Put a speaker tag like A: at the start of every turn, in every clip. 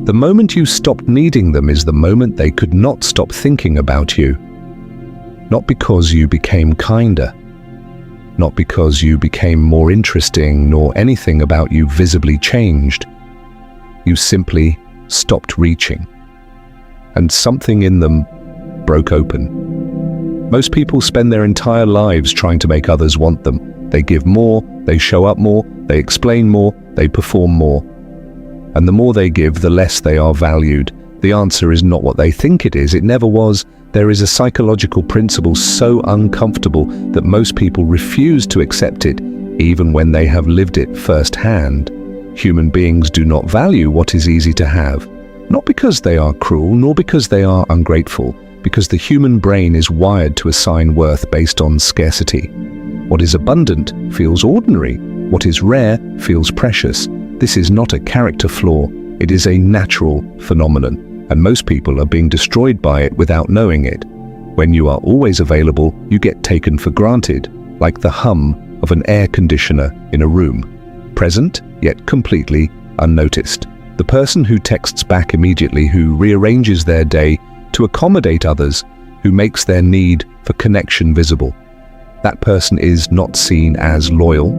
A: The moment you stopped needing them is the moment they could not stop thinking about you. Not because you became kinder, not because you became more interesting, nor anything about you visibly changed. You simply stopped reaching, and something in them broke open. Most people spend their entire lives trying to make others want them. They give more, they show up more, they explain more, they perform more. And the more they give, the less they are valued. The answer is not what they think it is. It never was. There is a psychological principle so uncomfortable that most people refuse to accept it, even when they have lived it firsthand. Human beings do not value what is easy to have, not because they are cruel, nor because they are ungrateful, because the human brain is wired to assign worth based on scarcity. What is abundant feels ordinary. What is rare feels precious. This is not a character flaw. It is a natural phenomenon. And most people are being destroyed by it without knowing it. When you are always available, you get taken for granted, like the hum of an air conditioner in a room. Present, yet completely unnoticed. The person who texts back immediately, who rearranges their day to accommodate others, who makes their need for connection visible. That person is not seen as loyal.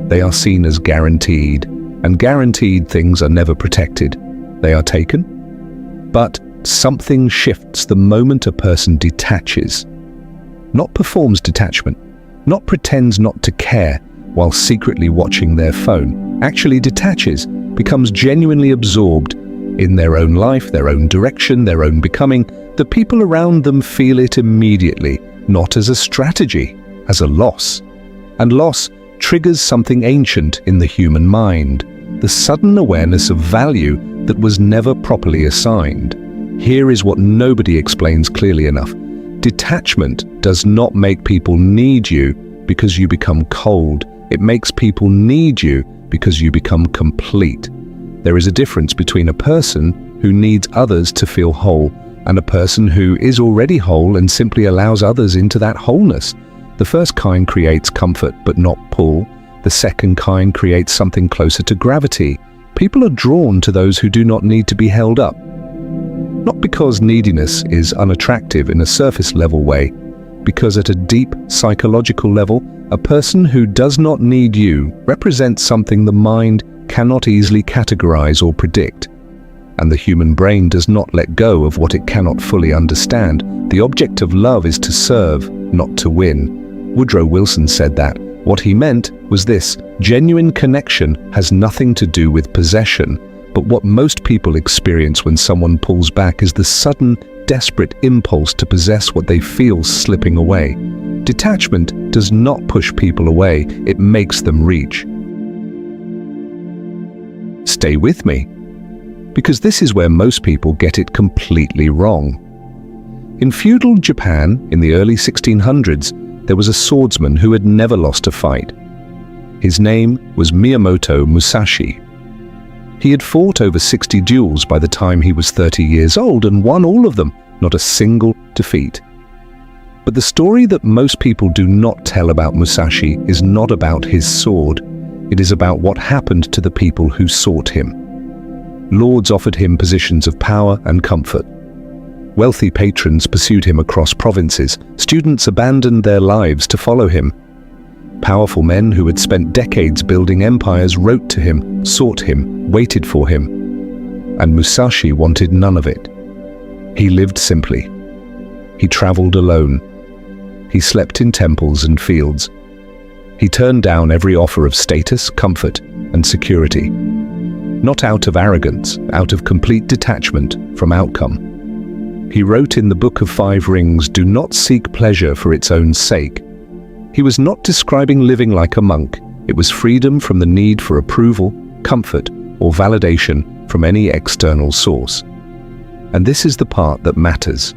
A: They are seen as guaranteed, and guaranteed things are never protected. They are taken. But something shifts the moment a person detaches. Not performs detachment, not pretends not to care while secretly watching their phone. Actually detaches, becomes genuinely absorbed in their own life, their own direction, their own becoming. The people around them feel it immediately, not as a strategy, as a loss. And loss triggers something ancient in the human mind, the sudden awareness of value that was never properly assigned. Here is what nobody explains clearly enough. Detachment does not make people need you because you become cold. It makes people need you because you become complete. There is a difference between a person who needs others to feel whole and a person who is already whole and simply allows others into that wholeness. The first kind creates comfort but not pull. The second kind creates something closer to gravity. People are drawn to those who do not need to be held up. Not because neediness is unattractive in a surface-level way, because at a deep psychological level, a person who does not need you represents something the mind cannot easily categorize or predict. And the human brain does not let go of what it cannot fully understand. The object of love is to serve, not to win. Woodrow Wilson said that. What he meant was this: genuine connection has nothing to do with possession, but what most people experience when someone pulls back is the sudden, desperate impulse to possess what they feel slipping away. Detachment does not push people away, it makes them reach. Stay with me, because this is where most people get it completely wrong. In feudal Japan, in the early 1600s, there was a swordsman who had never lost a fight. His name was Miyamoto Musashi. He had fought over 60 duels by the time he was 30 years old and won all of them, not a single defeat. But the story that most people do not tell about Musashi is not about his sword. It is about what happened to the people who sought him. Lords offered him positions of power and comfort. Wealthy patrons pursued him across provinces. Students abandoned their lives to follow him. Powerful men who had spent decades building empires wrote to him, sought him, waited for him. And Musashi wanted none of it. He lived simply. He traveled alone. He slept in temples and fields. He turned down every offer of status, comfort, and security. Not out of arrogance, out of complete detachment from outcome. He wrote in the Book of Five Rings, "Do not seek pleasure for its own sake." He was not describing living like a monk. It was freedom from the need for approval, comfort, or validation from any external source. And this is the part that matters.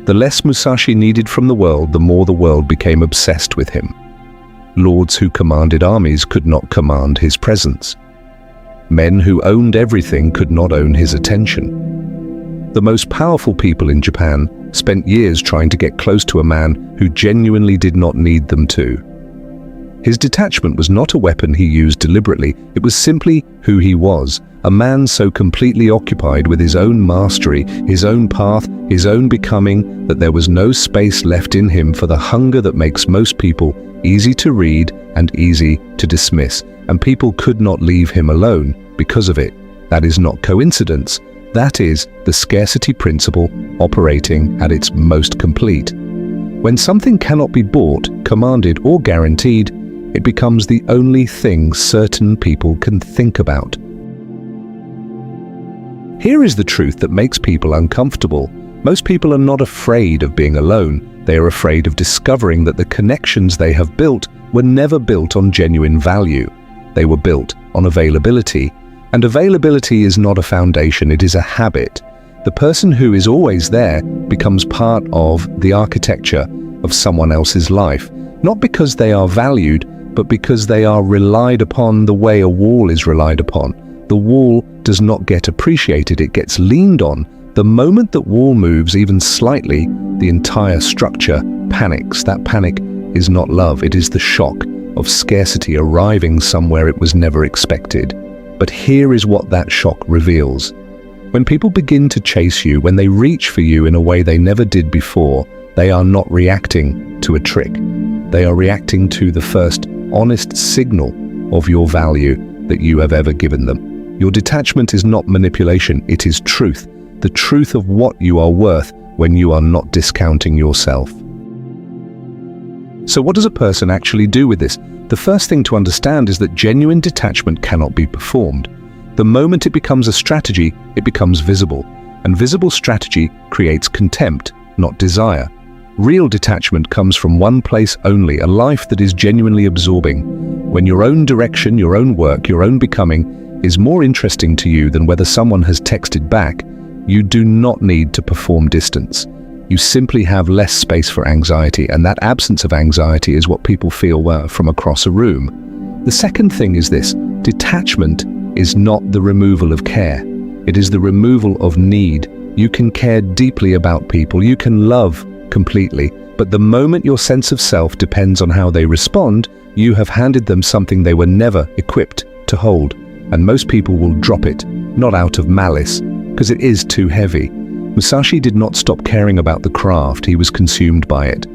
A: The less Musashi needed from the world, the more the world became obsessed with him. Lords who commanded armies could not command his presence. Men who owned everything could not own his attention. The most powerful people in Japan spent years trying to get close to a man who genuinely did not need them to. His detachment was not a weapon he used deliberately, it was simply who he was, A man so completely occupied with his own mastery, his own path, his own becoming, that there was no space left in him for the hunger that makes most people easy to read and easy to dismiss. And people could not leave him alone because of it. That is not coincidence. That is the scarcity principle operating at its most complete. When something cannot be bought, commanded, or guaranteed, it becomes the only thing certain people can think about. Here is the truth that makes people uncomfortable. Most people are not afraid of being alone. They are afraid of discovering that the connections they have built were never built on genuine value. They were built on availability. And availability is not a foundation, it is a habit. The person who is always there becomes part of the architecture of someone else's life, not because they are valued, but because they are relied upon the way a wall is relied upon. The wall does not get appreciated, it gets leaned on. The moment that wall moves even slightly, the entire structure panics. That panic is not love, it is the shock of scarcity arriving somewhere it was never expected. But here is what that shock reveals. When people begin to chase you, when they reach for you in a way they never did before, they are not reacting to a trick. They are reacting to the first honest signal of your value that you have ever given them. Your detachment is not manipulation, it is truth. The truth of what you are worth when you are not discounting yourself. So what does a person actually do with this? The first thing to understand is that genuine detachment cannot be performed. The moment it becomes a strategy, it becomes visible. And visible strategy creates contempt, not desire. Real detachment comes from one place only, a life that is genuinely absorbing. When your own direction, your own work, your own becoming is more interesting to you than whether someone has texted back, you do not need to perform distance. You simply have less space for anxiety, and that absence of anxiety is what people feel from across a room. The second thing is this: detachment is not the removal of care. It is the removal of need. You can care deeply about people, you can love completely, but the moment your sense of self depends on how they respond, you have handed them something they were never equipped to hold. And most people will drop it, not out of malice, because it is too heavy. Musashi did not stop caring about the craft, he was consumed by it.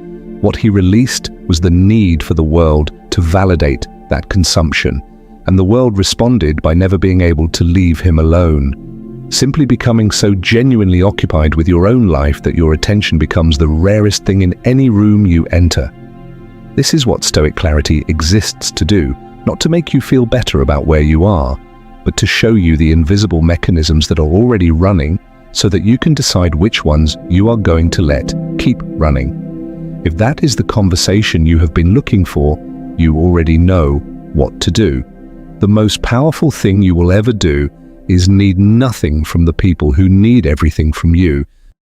A: What he released was the need for the world to validate that consumption, and the world responded by never being able to leave him alone. Simply becoming so genuinely occupied with your own life that your attention becomes the rarest thing in any room you enter. This is what Stoic clarity exists to do, not to make you feel better about where you are, but to show you the invisible mechanisms that are already running so that you can decide which ones you are going to let keep running. If that is the conversation you have been looking for, you already know what to do. The most powerful thing you will ever do is need nothing from the people who need everything from you.